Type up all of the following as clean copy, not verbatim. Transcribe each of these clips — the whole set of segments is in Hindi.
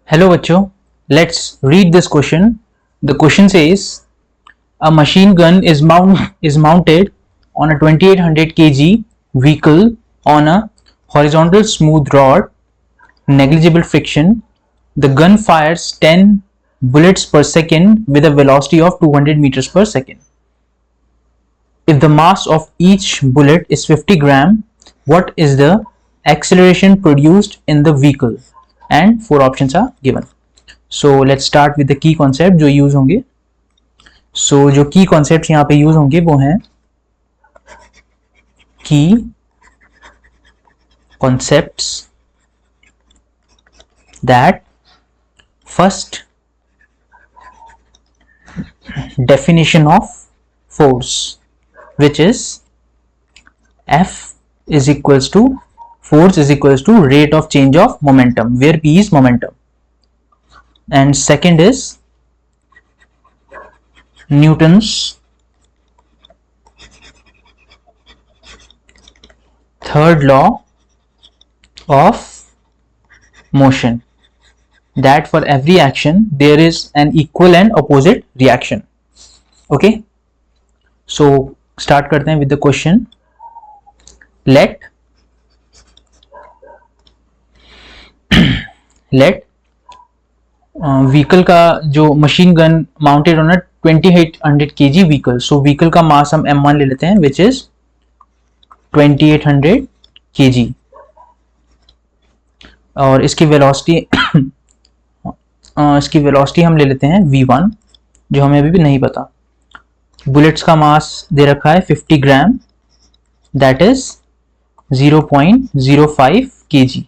Hello bachcho, let's read this question. The question says a machine gun is mounted on a 2800 kg vehicle on a horizontal smooth rod, negligible friction. The gun fires 10 bullets per second with a velocity of 200 meters per second. If the mass of each bullet is 50 gram, what is the acceleration produced in the vehicle? And 4 options are given. So let's start with the key concept जो यूज होंगे. So जो key concepts यहाँ पे यूज होंगे वो हैं key concepts that first definition of force, which is F is equals to force is equals to rate of change of momentum, where P is momentum. And second is Newton's third law of motion, that for every action there is an equal and opposite reaction. Okay, so start करते हैं with the question. Let vehicle का जो machine gun mounted on 2800 kg vehicle. So vehicle का मास हम m1 ले लेते हैं विच इज 2800 kg और इसकी वेलोसिटी हम ले लेते हैं v1 जो हमें अभी भी नहीं पता. बुलेट्स का मास दे रखा है 50 gram, that is 0.05 kg.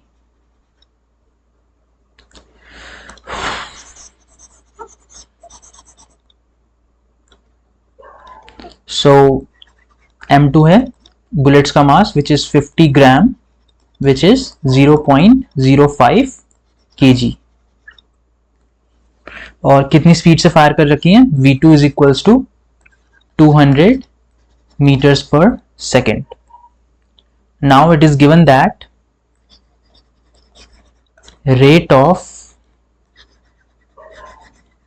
So m2 है बुलेट्स का mass which is 50 gram which is 0.05 kg. और कितनी स्पीड से फायर कर रखी है? v2 is equals to 200 meters per second. Now it is given that rate of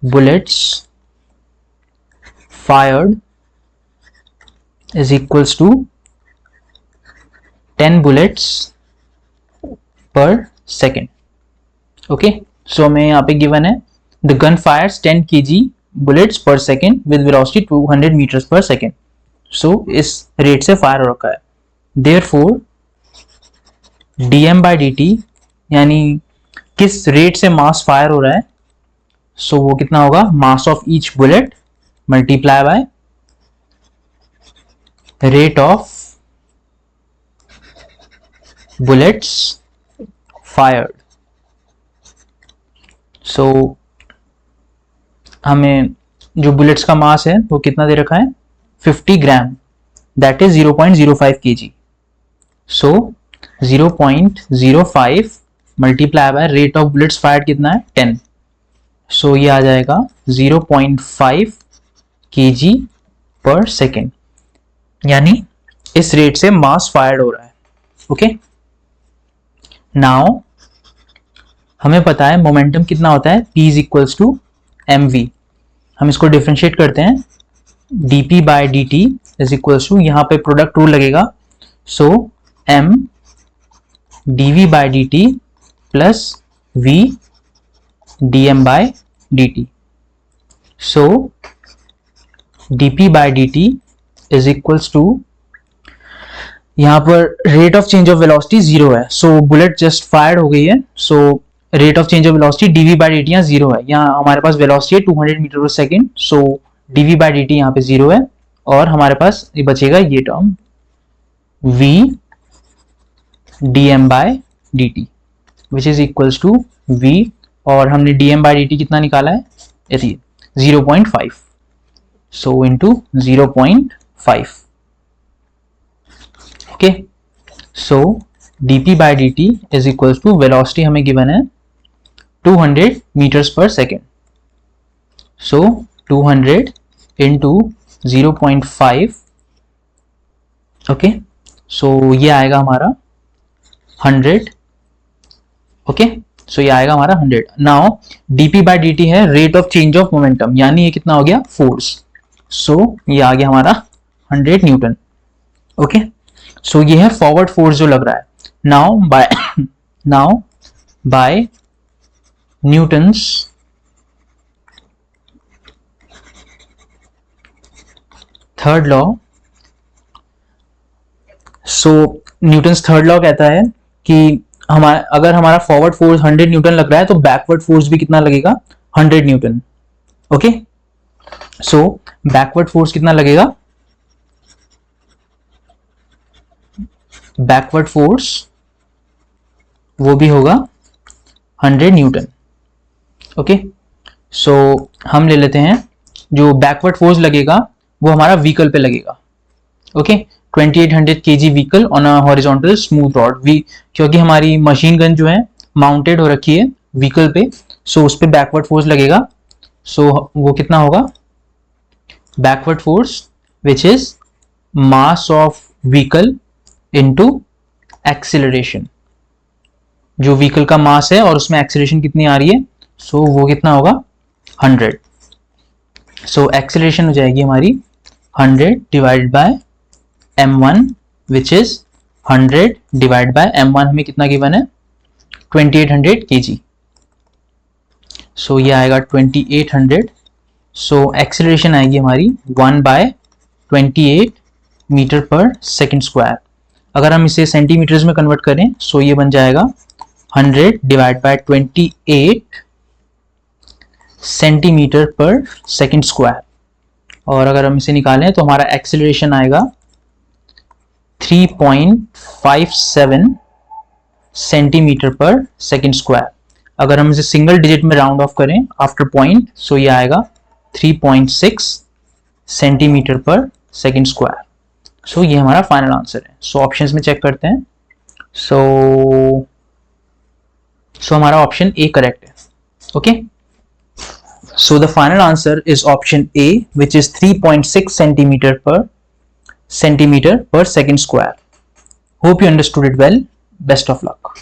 bullets fired is equals to 10 bullets per second. Okay, so हमें यहाँ पे given है the gun fires 10 kg bullets per second with velocity 200 meters per second. So इस रेट से फायर हो रखा है. Therefore dm by dt यानी किस रेट से मास फायर हो रहा है, सो वो कितना होगा? Mass of each bullet multiply by rate of bullets fired. So हमें जो बुलेट्स का मास है वो कितना दे रखा है? 50 gram, that is 0.05 kg. So 0.05 multiply by rate of bullets fired कितना है? 10. सो ये आ जाएगा 0.5 kg पर सेकेंड, यानी इस रेट से मास फायर्ड हो रहा है. ओके, नाउ हमें पता है मोमेंटम कितना होता है? P is equals to mv. हम इसको डिफरेंशिएट करते हैं. dp by dt is equals to, यहाँ पे प्रोडक्ट रूल लगेगा, so m dv by dt plus v dm by dt. So dp by dt is equals to, यहाँ पर rate of change of velocity 0 है, सो बुलेट जस्ट फायर्ड हो गई है. So rate of change of velocity dv by dt यहाँ 0 है. यहाँ हमारे पास वेलोसिटी है 200 मीटर पर second, so dv by dt यहाँ पे 0 है और हमारे पास ये बचेगा ये term v dm by dt which is equals to v, और हमने dm बाय dt कितना निकाला है? 0.5. So into 0.5. Okay, so dp by dt is equals to, velocity हमें गिवन है 200 meters per second. So 200 into 0.5. Okay, so ये आएगा हमारा 100. ओके, सो ये आएगा हमारा 100. नाउ dp बाय dt है rate of change of momentum, यानी ये कितना हो गया, फोर्स. सो ये आ गया हमारा 100 न्यूटन. ओके, सो ये है फॉरवर्ड फोर्स जो लग रहा है. Now by Newton's third law. So Newton's third law कहता है कि अगर हमारा फॉरवर्ड फोर्स 100 न्यूटन लग रहा है तो बैकवर्ड फोर्स भी कितना लगेगा, 100 न्यूटन. ओके, सो बैकवर्ड फोर्स कितना लगेगा, बैकवर्ड फोर्स वो भी होगा 100 न्यूटन. ओके, सो हम ले लेते हैं जो बैकवर्ड फोर्स लगेगा वो हमारा व्हीकल पे लगेगा. Okay, 2800 kg vehicle on a horizontal smooth rod. क्योंकि हमारी मशीन गन जो है माउंटेड हो रखी है व्हीकल पे, सो उस पे बैकवर्ड फोर्स लगेगा. सो वो कितना होगा, backward force which is mass of vehicle into acceleration. जो व्हीकल का मास है और उसमें एक्सीलरेशन कितनी आ रही है, सो वो कितना होगा, 100. सो एक्सीलरेशन हो जाएगी हमारी 100 divided by m1 which is 100 divide by m1 हमें कितना गिवन है, 2800 kg. सो ये आएगा 2800. सो एक्सीलरेशन आएगी हमारी 1/28 मीटर पर सेकेंड स्क्वायर. अगर हम इसे सेंटीमीटर्स में कन्वर्ट करें सो ये बन जाएगा 100 divide by 28 centimetre per second square. और अगर हम इसे निकालें तो हमारा एक्सीलरेशन आएगा 3.57 सेंटीमीटर पर सेकेंड स्क्वायर. अगर हम इसे सिंगल डिजिट में राउंड ऑफ करें आफ्टर पॉइंट सो ये आएगा 3.6 सेंटीमीटर पर सेकेंड स्क्वायर. सो ये हमारा फाइनल आंसर है. सो ऑप्शंस में चेक करते हैं. सो हमारा ऑप्शन ए करेक्ट है. Okay, so the final answer is option A which is 3.6 centimetre per second square. Hope you understood it well. Best of luck.